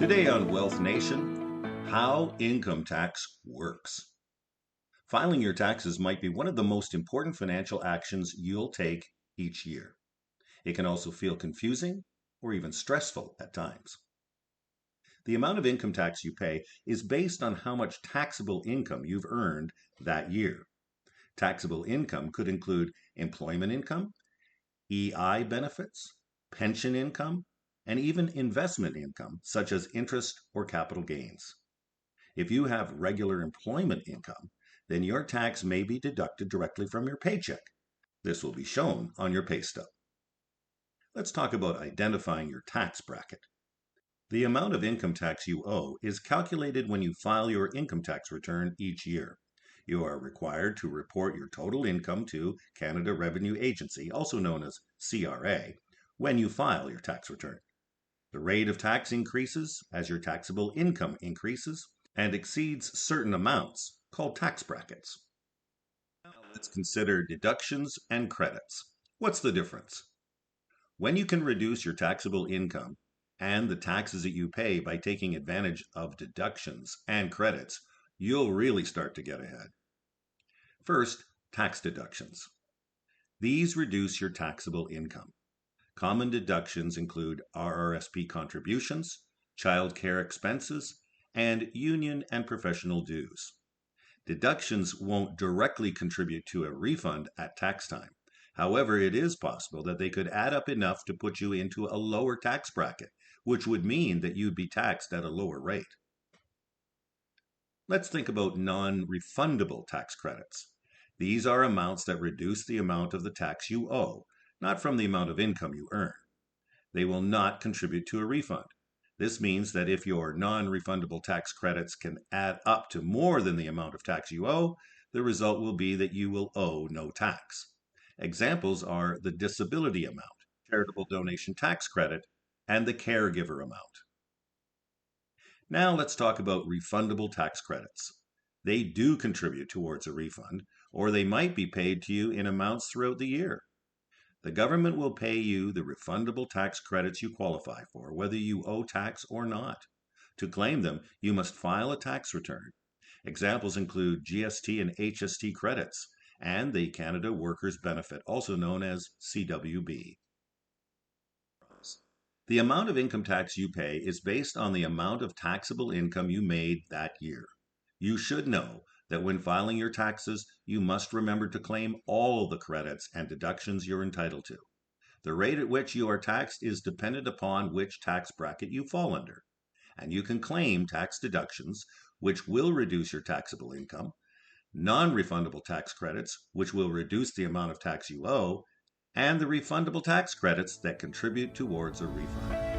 Today on Wealth Nation, how income tax works. Filing your taxes might be one of the most important financial actions you'll take each year. It can also feel confusing or even stressful at times. The amount of income tax you pay is based on how much taxable income you've earned that year. Taxable income could include employment income, EI benefits, pension income, and even investment income, such as interest or capital gains. If you have regular employment income, then your tax may be deducted directly from your paycheck. This will be shown on your pay stub. Let's talk about identifying your tax bracket. The amount of income tax you owe is calculated when you file your income tax return each year. You are required to report your total income to Canada Revenue Agency, also known as CRA, when you file your tax return. The rate of tax increases as your taxable income increases and exceeds certain amounts, called tax brackets. Now let's consider deductions and credits. What's the difference? When you can reduce your taxable income and the taxes that you pay by taking advantage of deductions and credits, you'll really start to get ahead. First, tax deductions. These reduce your taxable income. Common deductions include RRSP contributions, child care expenses, and union and professional dues. Deductions won't directly contribute to a refund at tax time. However, it is possible that they could add up enough to put you into a lower tax bracket, which would mean that you'd be taxed at a lower rate. Let's think about non-refundable tax credits. These are amounts that reduce the amount of the tax you owe, not from the amount of income you earn. They will not contribute to a refund. This means that if your non-refundable tax credits can add up to more than the amount of tax you owe, the result will be that you will owe no tax. Examples are the disability amount, charitable donation tax credit, and the caregiver amount. Now let's talk about refundable tax credits. They do contribute towards a refund, or they might be paid to you in amounts throughout the year. The government will pay you the refundable tax credits you qualify for, whether you owe tax or not. To claim them, you must file a tax return. Examples include GST and HST credits, and the Canada Workers' Benefit, also known as CWB. The amount of income tax you pay is based on the amount of taxable income you made that year. You should know that when filing your taxes, you must remember to claim all the credits and deductions you're entitled to. The rate at which you are taxed is dependent upon which tax bracket you fall under. And you can claim tax deductions, which will reduce your taxable income, non-refundable tax credits, which will reduce the amount of tax you owe, and the refundable tax credits that contribute towards a refund.